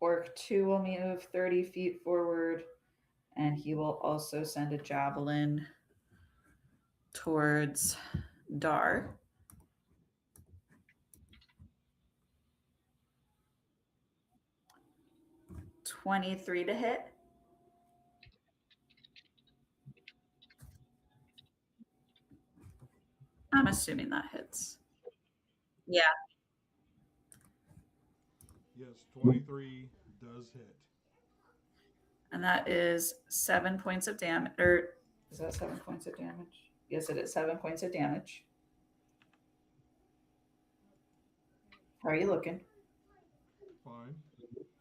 Orc 2 will move 30 feet forward, and he will also send a javelin towards Dar. $23 to hit. I'm assuming that hits. Yeah. Yes, 23 does hit. And that is 7 points of damage. Or is that 7 points of damage? Yes, it is 7 points of damage. How are you looking? Fine.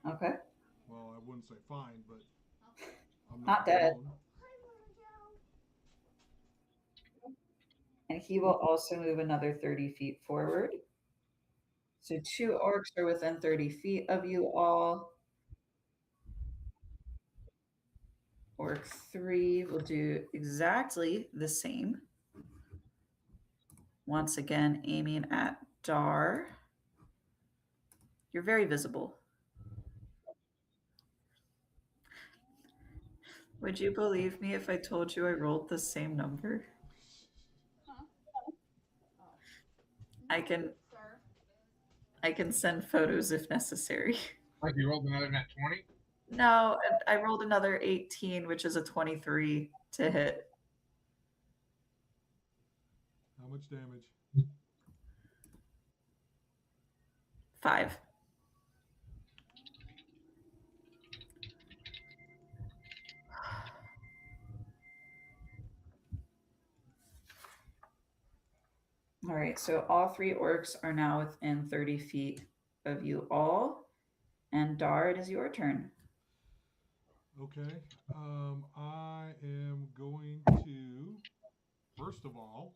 Okay. Well, I wouldn't say fine, but I'm Not dead. prone. And he will also move another 30 feet forward. So 2 orcs are within 30 feet of you all. Orc 3 will do exactly the same. Once again, aiming at Dar. You're very visible. Would you believe me if I told you I rolled the same number? I can send photos if necessary. Like you rolled another nat 20? No, I rolled another 18, which is a 23 to hit. How much damage? 5. All right, so all 3 orcs are now within 30 feet of you all. And Dar, it is your turn. Okay. I am going to, first of all,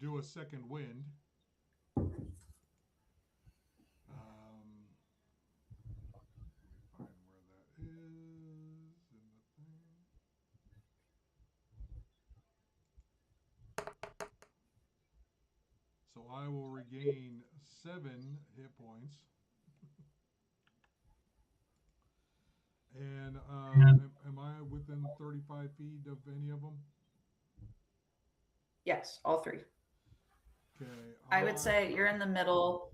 do a second wind. Find where that is in the thing. So I will regain 7 hit points. And am I within 35 feet of any of them? Yes, all 3. Okay. I would say you're in the middle.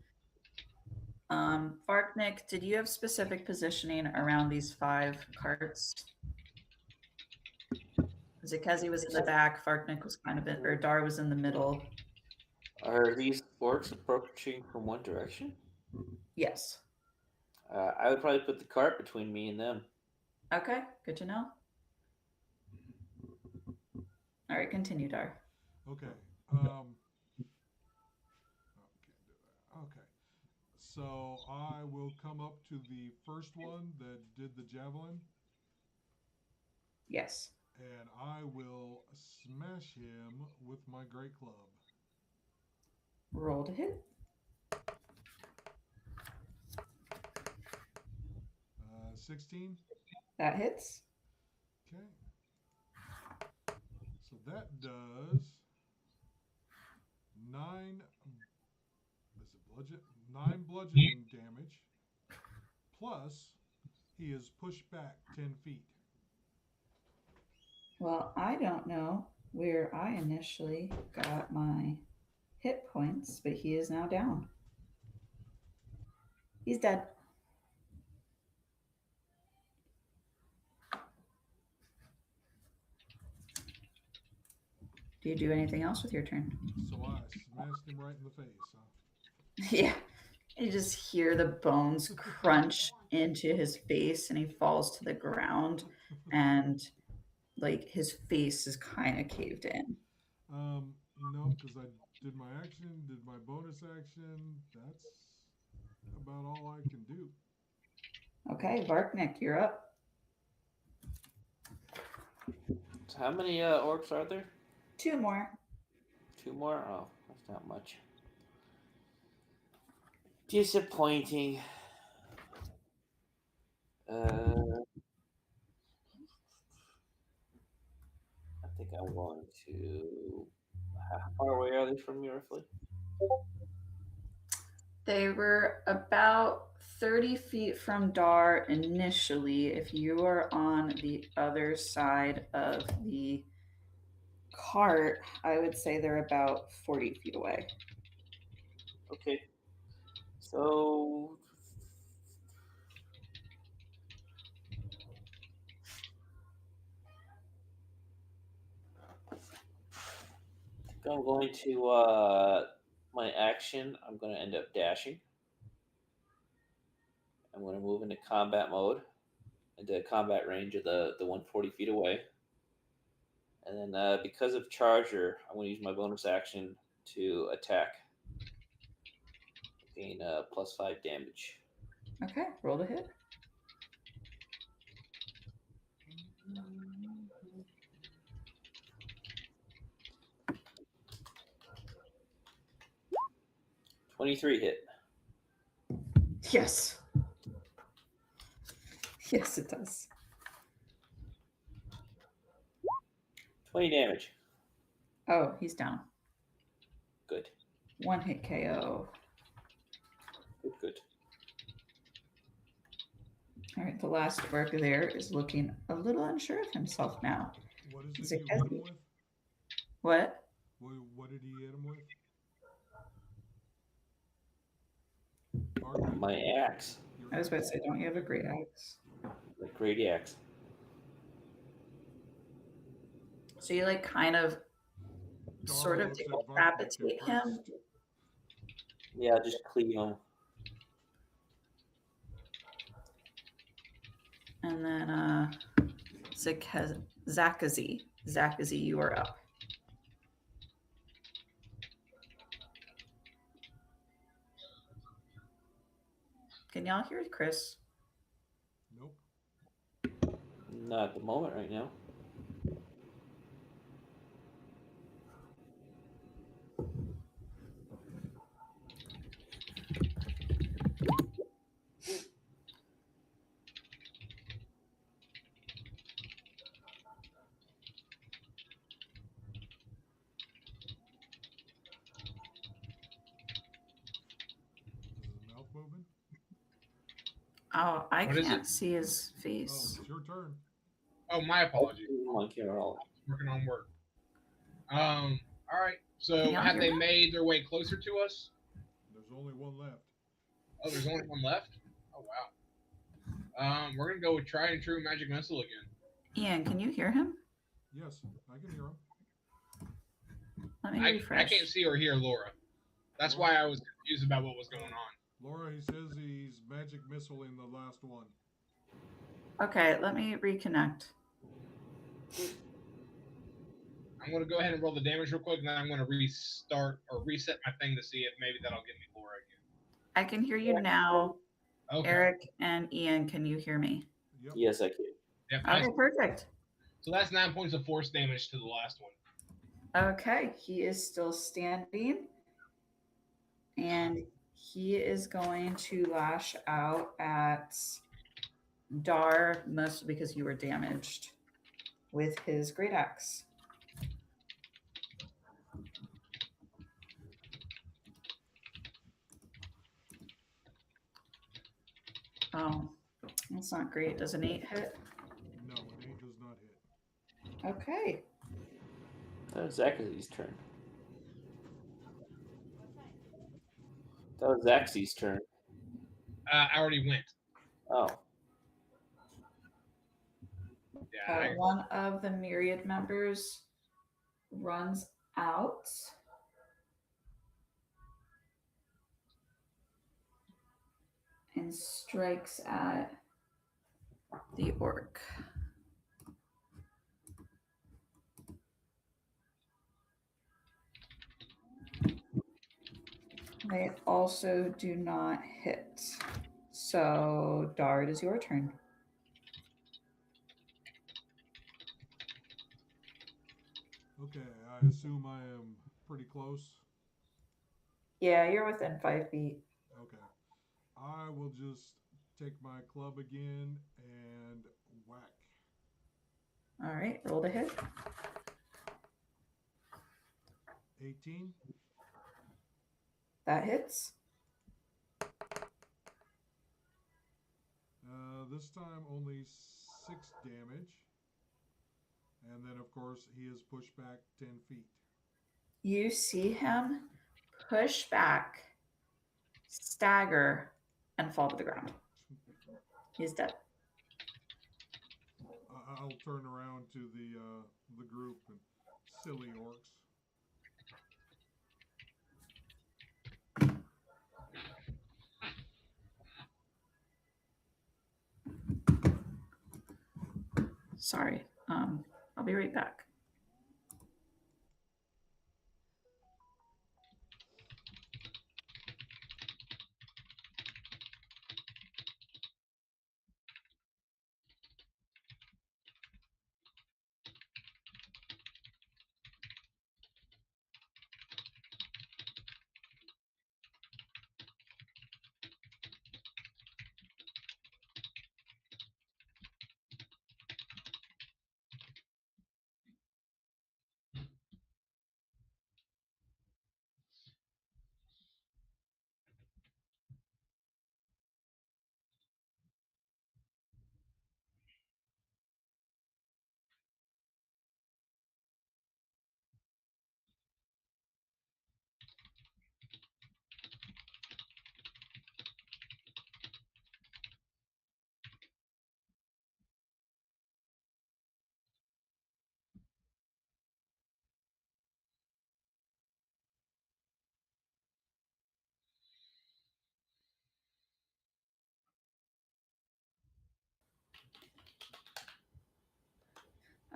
Farknik, did you have specific positioning around these 5 carts? Zakazi was in the back, Farknik was kind of in, or Dar was in the middle. Are these orcs approaching from one direction? Yes. I would probably put the cart between me and them. Okay, good to know. All right, continue, Dar. Okay. Oh, can't do that. Okay. So I will come up to the first one that did the javelin, Yes. and I will smash him with my great club. Roll to hit. 16. That hits. Okay. So that does 9. Is it bludgeon? 9 bludgeoning damage. Plus, he is pushed back 10 feet. Well, I don't know where I initially got my hit points, but he is now down. He's dead. Do you do anything else with your turn? So I smashed him right in the face. Huh? Yeah. You just hear the bones crunch into his face and he falls to the ground and like his face is kind of caved in. No, because I did my action, did my bonus action. That's about all I can do. Okay, Varknik, you're up. So how many orcs are there? 2 more. 2 more? Oh, that's not much. Disappointing. I think I'm going to. How far away are they from me, roughly? They were about 30 feet from Dar initially. If you are on the other side of the cart, I would say they're about 40 feet away. Okay. So. I'm going to. My action, I'm going to end up dashing. I'm going to move into combat mode, into combat range of the 140 feet away. And then because of Charger, I'm going to use my bonus action to attack. Gain +5 damage. Okay, roll to hit. +23 hit. Yes. Yes, it does. 20 damage. Oh, he's down. Good. 1 hit KO. Good. All right, the last orc there is looking a little unsure of himself now. What is Is it it you hit Kesby? him with? What? What did he hit him with? Barker? My axe. I was about to say, don't you have a great axe? The great axe. So you like kind of Dar sort of looks at Varknik decapitate him. impressed. Yeah, just cleave him. And then Zakazi. Zakazi, you are up. Can y'all hear Chris? Nope. Not at the moment right now. Is his mouth moving? Oh, I What is can't it? see his Oh, face. it's your turn. Oh, my apologies. Monkey roll. Working on work. All right. So Can y'all have hear they me? made their way closer to us? There's only one left. Oh, there's only one left. Oh wow. We're gonna go with tried and true magic missile again. Ian, can you hear him? Yes, I can hear him. Let me I refresh. can't see or hear Laura. That's why I was confused about what was going on. Laura, he says he's magic missile in the last one. Okay, let me reconnect. I'm going to go ahead and roll the damage real quick, and then I'm going to restart or reset my thing to see if maybe that'll give me Laura again. I can hear you now. Okay. Eric and Ian, can you hear me? Yep. Yes, I can. Yep, Okay, nice. perfect. So that's 9 points of force damage to the last one. Okay, he is still standing. And he is going to lash out at Dar, mostly because you were damaged, with his great axe. Oh, that's not great. Does an 8 hit? No, an 8 does not hit. Okay. That was Zaxby's turn. That was Zaxby's turn. I already went. Oh. Yeah. One of the myriad members runs out. And strikes at the orc. They also do not hit. So, Dart, is your turn. Okay, I assume I am pretty close. Yeah, you're within 5 feet. Okay. I will just take my club again and whack. All right, roll to hit. 18. That hits. This time only 6 damage. And then, of course, he is pushed back 10 feet. You see him push back, stagger, and fall to the ground. He's dead. I'll turn around to the group and silly orcs. Sorry. I'll be right back.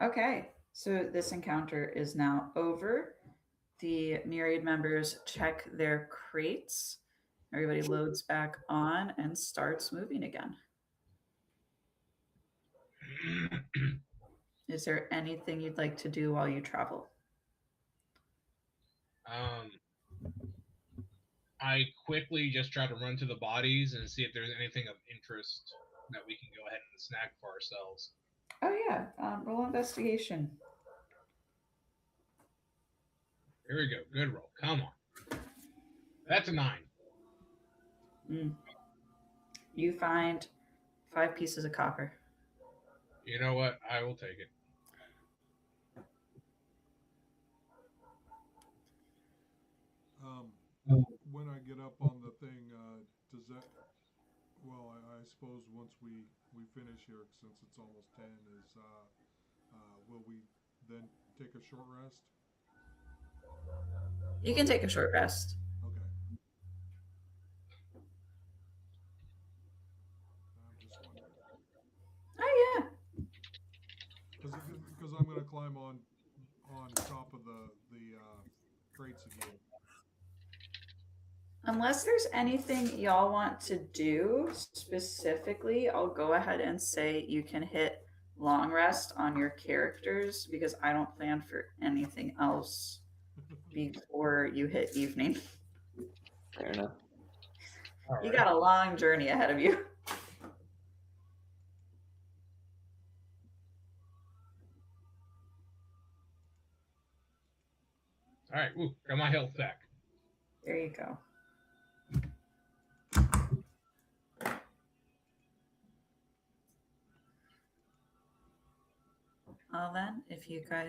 Okay, so this encounter is now over. The myriad members check their crates. Everybody loads back on and starts moving again. Is there anything you'd like to do while you travel? I quickly just try to run to the bodies and see if there's anything of interest that we can go ahead and snag for ourselves. Oh yeah, roll investigation. Here we go. Good roll. Come on. That's a 9. You find 5 pieces of copper. You know what? I will take it. When I get up on the thing, does that? Well, I suppose once we finish here, since it's almost 10, will we then take a short rest? You can take a short rest. Okay. I'm gonna climb on top of the crates again. Unless there's anything y'all want to do specifically, I'll go ahead and say you can hit long rest on your characters because I don't plan for anything else before you hit evening. Fair enough. All You right. got a long journey ahead of you. All right. Ooh, got my health back. There you go. Well then, if you guys